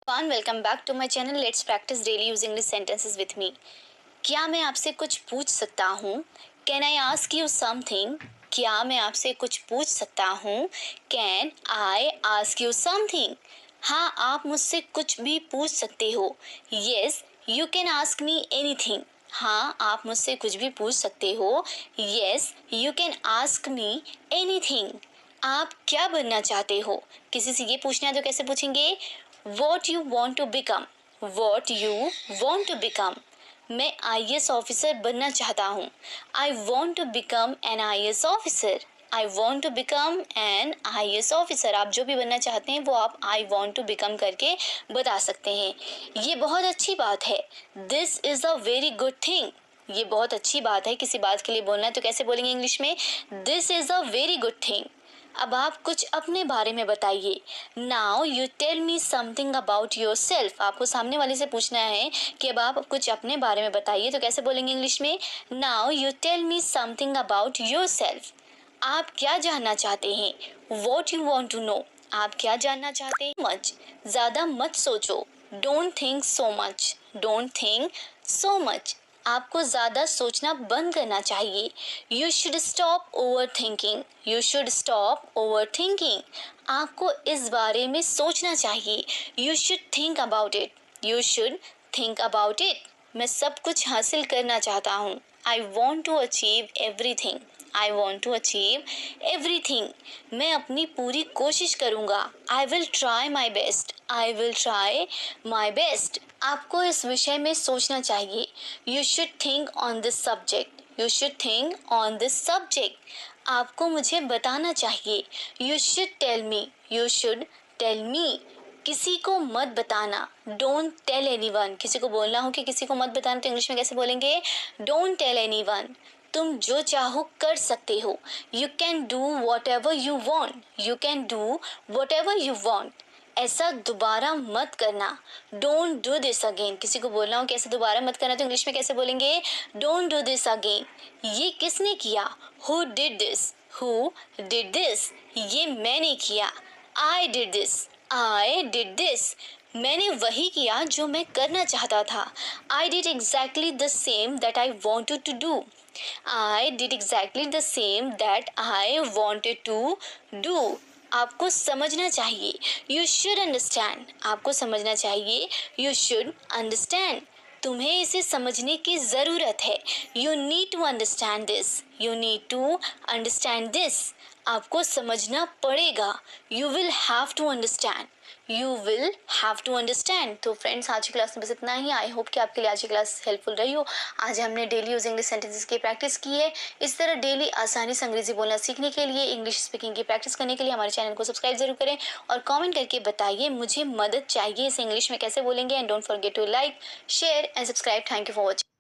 One welcome back to my channel. Let's practise daily using English sentences with me. क्या मैं आपसे कुछ पूछ सकता हूँ? Can I ask you something? क्या मैं आपसे कुछ पूछ सकता हूँ? Can I ask you something? हाँ, आप मुझसे कुछ भी पूछ सकते हो। Yes, you can ask me anything. हाँ, आप मुझसे कुछ भी पूछ सकते हो। Yes, you can ask me anything. आप क्या बनना चाहते हो? किसी से ये पूछना है तो कैसे पूछेंगे? What you want to become? What you want to become? मैं IAS ऑफिसर बनना चाहता हूँ। I want to become an IAS officer. I want to become an IAS officer. आप जो भी बनना चाहते हैं वो आप I want to become करके बता सकते हैं। ये बहुत अच्छी बात है। This is a very good thing. ये बहुत अच्छी बात है। किसी बात के लिए बोलना है तो कैसे बोलेंगे इंग्लिश में? This is a very good thing. अब आप कुछ अपने बारे में बताइए। Now you tell me something about yourself. आपको सामने वाले से पूछना है कि अब आप कुछ अपने बारे में बताइए तो कैसे बोलेंगे इंग्लिश में? Now you tell me something about yourself. आप क्या जानना चाहते हैं? What you want to know. आप क्या जानना चाहते हैं? मच, ज़्यादा मत सोचो। Don't think so much. Don't think so much. आपको ज़्यादा सोचना बंद करना चाहिए। You should stop overthinking. You should stop overthinking. आपको इस बारे में सोचना चाहिए। You should think about it. You should think about it. मैं सब कुछ हासिल करना चाहता हूँ। I want to achieve everything. I want to achieve everything. मैं अपनी पूरी कोशिश करूँगा। I will try my best. I will try my best. आपको इस विषय में सोचना चाहिए। You should think on this subject. You should think on this subject. आपको मुझे बताना चाहिए। You should tell me. You should tell me. किसी को मत बताना। Don't tell anyone. किसी को बोलना हो कि किसी को मत बताना तो इंग्लिश में कैसे बोलेंगे? Don't tell anyone. तुम जो चाहो कर सकते हो। You can do whatever you want. You can do whatever you want. ऐसा दोबारा मत करना। Don't do this again. किसी को बोलना हो कि ऐसा दोबारा मत करना तो इंग्लिश में कैसे बोलेंगे? Don't do this again. ये किसने किया? Who did this. Who did this. ये मैंने किया। I did this. I did this. मैंने वही किया जो मैं करना चाहता था। I did exactly the same that I wanted to do. I did exactly the same that I wanted to do. आपको समझना चाहिए। You should understand. आपको समझना चाहिए। You should understand. तुम्हें इसे समझने की ज़रूरत है। You need to understand this. You need to understand this. आपको समझना पड़ेगा। You will have to understand. You will have to understand. तो फ्रेंड्स, आज की क्लास में बस इतना ही। आई होप कि आपके लिए आज की क्लास हेल्पफुल रही हो। आज हमने डेली यूजिंग इंग्लिश सेंटेंसेस की प्रैक्टिस की है। इस तरह डेली आसानी से अंग्रेजी बोलना सीखने के लिए, इंग्लिश स्पीकिंग की प्रैक्टिस करने के लिए हमारे चैनल को सब्सक्राइब जरूर करें और कमेंट करके बताइए मुझे मदद चाहिए, इसे इंग्लिश में कैसे बोलेंगे। And don't forget to like, share and subscribe. Thank you for watching.